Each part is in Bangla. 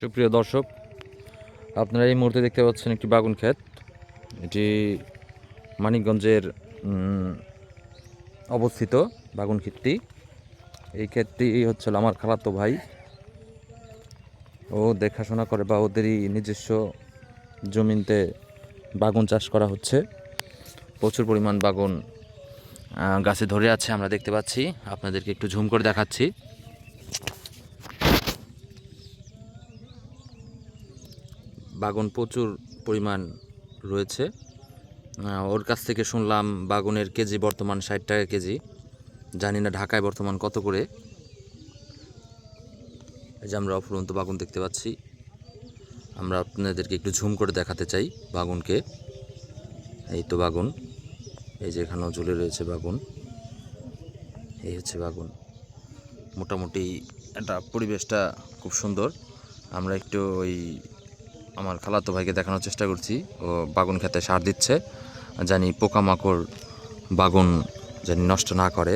সুপ্রিয় দর্শক, আপনারা এই মুহূর্তে দেখতে পাচ্ছেন একটি বাগুন ক্ষেত। এটি মানিকগঞ্জের অবস্থিত বাগুন ক্ষেতটি। এই ক্ষেতটি হচ্ছিল আমার খালাতো ভাই, ও দেখাশোনা করে বা ওদেরই নিজস্ব জমিতে বাগুন চাষ করা হচ্ছে। প্রচুর পরিমাণ বাগুন গাছে ধরে আছে, আমরা দেখতে পাচ্ছি। আপনাদেরকে একটু ঝুম করে দেখাচ্ছি। বাগুন প্রচুর পরিমাণ রয়েছে। ওর কাছ থেকে শুনলাম বাগুনের কেজি বর্তমান 60 টাকা কেজি। জানি না ঢাকায় বর্তমান কত করে। এই যে আমরা অফুরন্ত বাগুন দেখতে পাচ্ছি। আমরা আপনাদেরকে একটু ঝুম করে দেখাতে চাই বাগুনকে। এই তো বাগুন, এই যে এখানেও ঝুলে রয়েছে বাগুন। এই হচ্ছে বাগুন। মোটামুটি এটা পরিবেশটা খুব সুন্দর। আমরা একটু ওই আমার খালাতো ভাইকে দেখানোর চেষ্টা করছি। ও বাগুন খেতে সার দিচ্ছে, জানি পোকামাকড় বাগুন জানি নষ্ট না করে।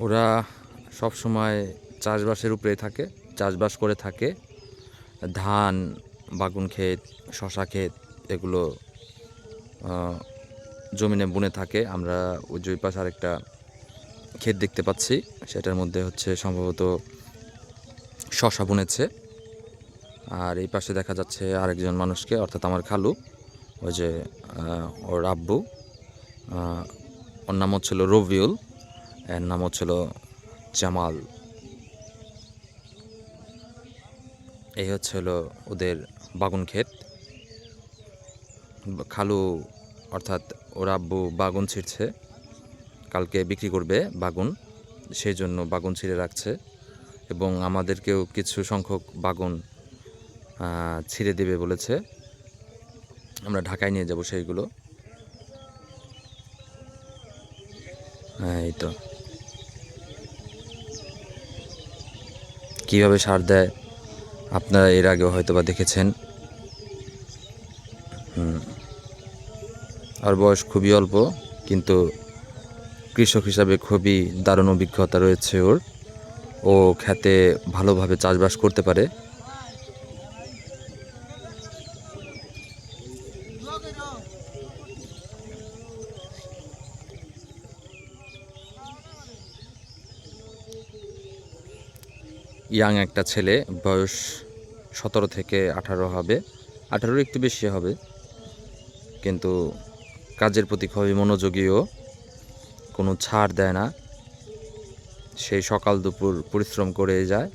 ওরা সব সময় চাষবাসের উপরে থাকে, চাষবাস করে থাকে। ধান, বাগুন ক্ষেত, শশা ক্ষেত এগুলো জমিনে বুনে থাকে। আমরা ওই যে পাশে আরেকটা ক্ষেত দেখতে পাচ্ছি, সেটার মধ্যে হচ্ছে সম্ভবত শশা বুনেছে। আর এই পাশে দেখা যাচ্ছে আরেকজন মানুষকে, অর্থাৎ আমার খালু, ওই যে ওর আব্বু, ওর নাম হচ্ছিল রবিউল, এর নাম হচ্ছিল জামাল। এই হচ্ছে হলো ওদের বাগুন ক্ষেত। খালু অর্থাৎ ওর আব্বু বাগুন ছিঁড়ছে, কালকে বিক্রি করবে বাগুন, সেই জন্য বাগুন ছিঁড়ে রাখছে। এবং আমাদেরকেও কিছু সংখ্যক বাগুন ছিঁড়ে দেবে বলেছে। আমরা ঢাকায় নিয়ে যাব সেইগুলো। এই তো কীভাবে সার দেয় আপনারা এর আগেও হয়তো বা দেখেছেন। আর বয়স খুবই অল্প, কিন্তু কৃষক হিসাবে খুবই দারুণ অভিজ্ঞতা রয়েছে ওর। ও খেতে ভালোভাবে চাষবাস করতে পারে। ইয়াং একটা ছেলে, বয়স 17 থেকে 18 হবে, 18 একটু বেশি হবে, কিন্তু কাজের প্রতি খুবই মনোযোগীও, কোনো ছাড় দেয় না। সেই সকাল দুপুর পরিশ্রম করে যায়।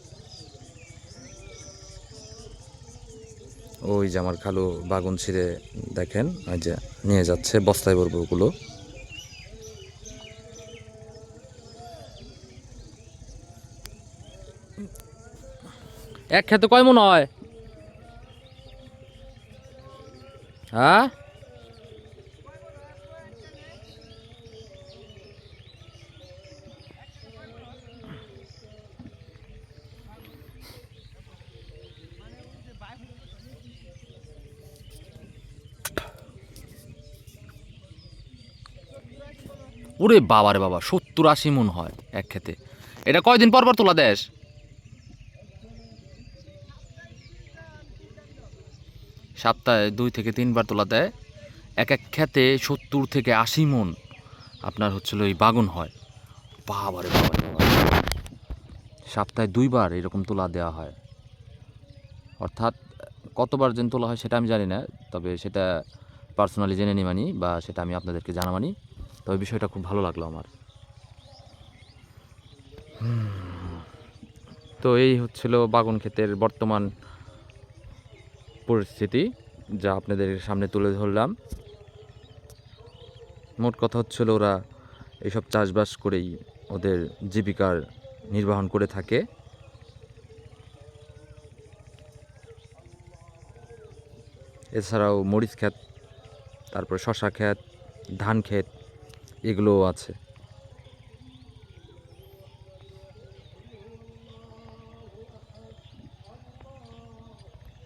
ওই যে আমার খালু বাগুন ছিঁড়ে দেখেন, ওই যে নিয়ে যাচ্ছে, বস্তায় ভরবো ওগুলো। এক খেতে কয় মন হয়? হ্যাঁ, ওরে বাবা রে বাবা, 70-80 মন হয় এক খেতে। এটা কয়দিন পর পর তোলা দেশ? সপ্তাহে 2 থেকে 3 বার তোলা দেয়। এক এক খেতে 70 থেকে 80 মন আপনার হচ্ছিল এই বাগুন হয়। বাবা রে বাবা, সপ্তাহে 2 বার এরকম তোলা দেওয়া হয়। অর্থাৎ কতবার যেন তোলা হয় সেটা আমি জানি না, তবে সেটা পার্সোনালি জেনে নিমানি, বা সেটা আমি আপনাদেরকে জানামানি। তবে বিষয়টা খুব ভালো লাগলো আমার। তো এই হচ্ছিল বাগুন ক্ষেতের বর্তমান পরিস্থিতি, যা আপনাদের সামনে তুলে ধরলাম। মোট কথা হচ্ছিল ওরা এইসব চাষবাস করেই ওদের জীবিকার নির্বাহন করে থাকে। এছাড়াও মরিচ ক্ষেত, তারপরে শশা ক্ষেত, ধান ক্ষেত এগুলোও আছে।